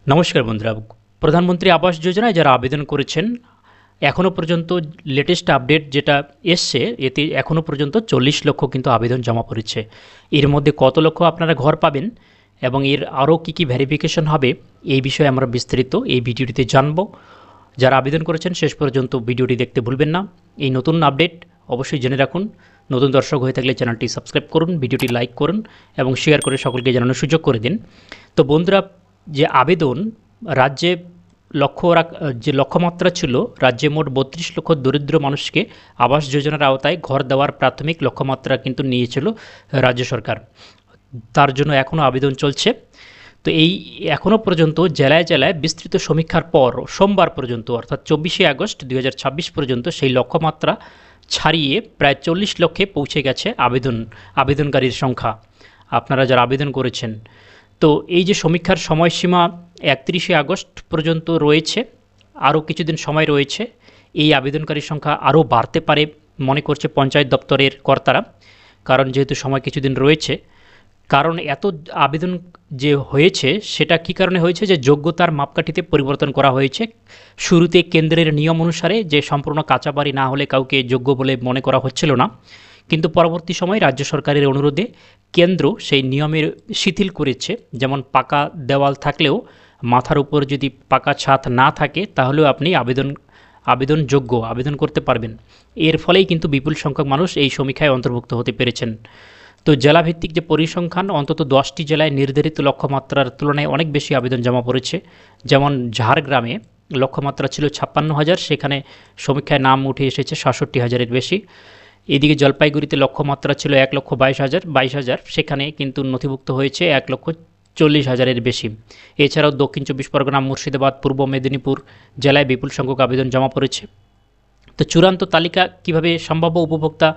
নমস্কার বন্ধুরা, প্রধানমন্ত্রী আবাস যোজনায় যারা আবেদন করেছেন এখনও পর্যন্ত লেটেস্ট আপডেট যেটা এসছে এতে এখনও পর্যন্ত 40 লক্ষ কিন্তু আবেদন জমা পড়েছে। এর মধ্যে কত লক্ষ আপনারা ঘর পাবেন এবং এর আরও কী ভেরিফিকেশন হবে এই বিষয়ে আমরা বিস্তারিত এই ভিডিওটিতে জানব। যারা আবেদন করেছেন শেষ পর্যন্ত ভিডিওটি দেখতে ভুলবেন না। এই নতুন আপডেট অবশ্যই জেনে রাখুন। নতুন দর্শক হয়ে থাকলে চ্যানেলটি সাবস্ক্রাইব করুন, ভিডিওটি লাইক করুন এবং শেয়ার করে সকলকে জানানোর সুযোগ করে দিন। তো বন্ধুরা, যে আবেদন রাজ্যে যে লক্ষ্যমাত্রা ছিল, রাজ্যে মোট 32 লক্ষ দরিদ্র মানুষকে আবাস যোজনার আওতায় ঘর দেওয়ার প্রাথমিক লক্ষ্যমাত্রা কিন্তু নিয়েছিল রাজ্য সরকার। তার জন্য এখনও আবেদন চলছে। তো এই এখনও পর্যন্ত জেলায় জেলায় বিস্তৃত সমীক্ষার পর সোমবার পর্যন্ত অর্থাৎ 24শে আগস্ট 2026 পর্যন্ত সেই লক্ষ্যমাত্রা ছাড়িয়ে প্রায় 40 লক্ষে পৌঁছে গেছে আবেদনকারীর সংখ্যা, আপনারা যারা আবেদন করেছেন। তো এই যে সমীক্ষার সময়সীমা 31শে আগস্ট পর্যন্ত রয়েছে, আরও কিছুদিন সময় রয়েছে। এই আবেদনকারীর সংখ্যা আরও বাড়তে পারে মনে করছে পঞ্চায়েত দপ্তরের কর্তারা, কারণ যেহেতু সময় কিছুদিন রয়েছে। কারণ এত আবেদন যে হয়েছে সেটা কী কারণে হয়েছে, যে যোগ্যতার মাপকাঠিতে পরিবর্তন করা হয়েছে। শুরুতে কেন্দ্রের নিয়ম অনুসারে যে সম্পূর্ণ কাঁচা বাড়ি না হলে কাউকে যোগ্য বলে মনে করা হচ্ছিল না, কিন্তু পরবর্তী সময়ে রাজ্য সরকারের অনুরোধে কেন্দ্র সেই নিয়মের শিথিল করেছে। যেমন পাকা দেওয়াল থাকলেও মাথার উপর যদি পাকা ছাদ না থাকে তাহলেও আপনি আবেদন করতে পারবেন। এর ফলেই কিন্তু বিপুল সংখ্যক মানুষ এই সমীক্ষায় অন্তর্ভুক্ত হতে পেরেছেন। তো জেলাভিত্তিক যে পরিসংখ্যান, অন্তত 10টি জেলায় নির্ধারিত লক্ষ্যমাত্রার তুলনায় অনেক বেশি আবেদন জমা পড়েছে। যেমন ঝাড়গ্রামে লক্ষ্যমাত্রা ছিল 56,000, সেখানে সমীক্ষায় নাম উঠে এসেছে 67,000-এর বেশি। এদিকে জলপাইগুড়িতে লক্ষ্যমাত্রা ছিল 1,22,000, সেখানে কিন্তু নথিভুক্ত হয়েছে 1,40,000-এর বেশি। এছাড়াও দক্ষিণ 24 পরগনা, মুর্শিদাবাদ, পূর্ব মেদিনীপুর জেলায় বিপুল সংখ্যক আবেদন জমা পড়েছে। তো চূড়ান্ত তালিকা কিভাবে সম্ভাব্য উপভোক্তা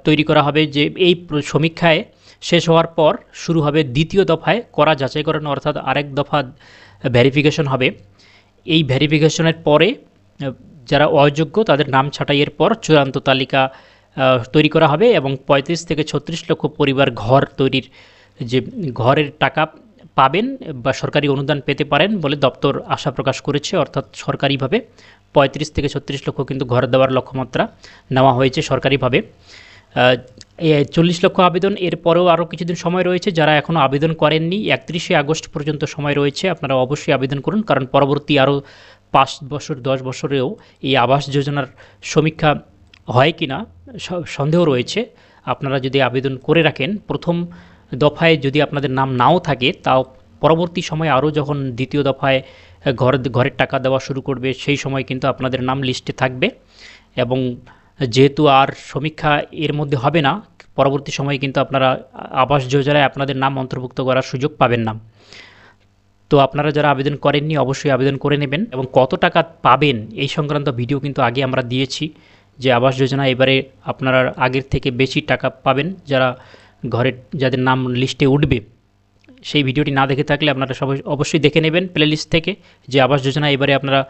তৈরি করা হবে, যে এই সমীক্ষায় শেষ হওয়ার পর শুরু হবে দ্বিতীয় দফায় করা যাচাইকরণ, অর্থাৎ আরেক দফা ভেরিফিকেশন হবে। এই ভেরিফিকেশনের পরে যারা অযোগ্য তাদের নাম ছাঁটাইয়ের পর চূড়ান্ত তালিকা তৈরি করা হবে এবং 35 থেকে 36 লক্ষ পরিবার ঘরের টাকা পাবেন বা সরকারি অনুদান পেতে পারেন বলে দপ্তর আশা প্রকাশ করেছে। অর্থাৎ সরকারিভাবে 35 থেকে 36 লক্ষ কিন্তু ঘর দেওয়ার লক্ষ্যমাত্রা নেওয়া হয়েছে সরকারিভাবে। 40 লক্ষ আবেদন, এরপরেও আরও কিছুদিন সময় রয়েছে। যারা এখনও আবেদন করেননি 31শে আগস্ট পর্যন্ত সময় রয়েছে, আপনারা অবশ্যই আবেদন করুন, কারণ পরবর্তী আরও 5 বছর 10 বছরেও এই আবাস যোজনার সমীক্ষা হয় কি না সন্দেহ রয়েছে। আপনারা যদি আবেদন করে রাখেন, প্রথম দফায় যদি আপনাদের নাম নাও থাকে, তাও পরবর্তী সময়ে আরও যখন দ্বিতীয় দফায় ঘরের টাকা দেওয়া শুরু করবে সেই সময় কিন্তু আপনাদের নাম লিস্টে থাকবে। এবং যেহেতু আর সমীক্ষা এর মধ্যে হবে না, পরবর্তী সময়ে কিন্তু আপনারা আবাস যোজনায় আপনাদের নাম অন্তর্ভুক্ত করার সুযোগ পাবেন না। তো আপনারা যারা আবেদন করেননি অবশ্যই আবেদন করে নেবেন। এবং কত টাকা পাবেন এই সংক্রান্ত ভিডিও কিন্তু আগে আমরা দিয়েছি, যে আবাস যোজনা এবারে আপনারা আগের থেকে বেশি টাকা পাবেন যাদের নাম লিস্টে উঠবে। সেই ভিডিওটি না দেখে থাকলে আপনারা সবাই অবশ্যই দেখে নেবেন প্লেলিস্ট থেকে, যে আবাস যোজনা এবারে আপনারা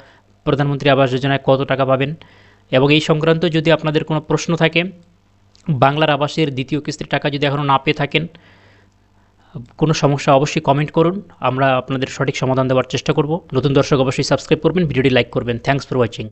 প্রধানমন্ত্রী আবাস যোজনায় কত টাকা পাবেন। এবং এই সংক্রান্ত যদি আপনাদের কোনো প্রশ্ন থাকে, বাংলার আবাসের দ্বিতীয় কিস্তির টাকা যদি এখনও না পেয়ে থাকেন, কোনো সমস্যা অবশ্যই কমেন্ট করুন, আমরা আপনাদের সঠিক সমাধান দেওয়ার চেষ্টা করব। নতুন দর্শক অবশ্যই সাবস্ক্রাইব করবেন, ভিডিওটি লাইক করবেন। Thanks for watching.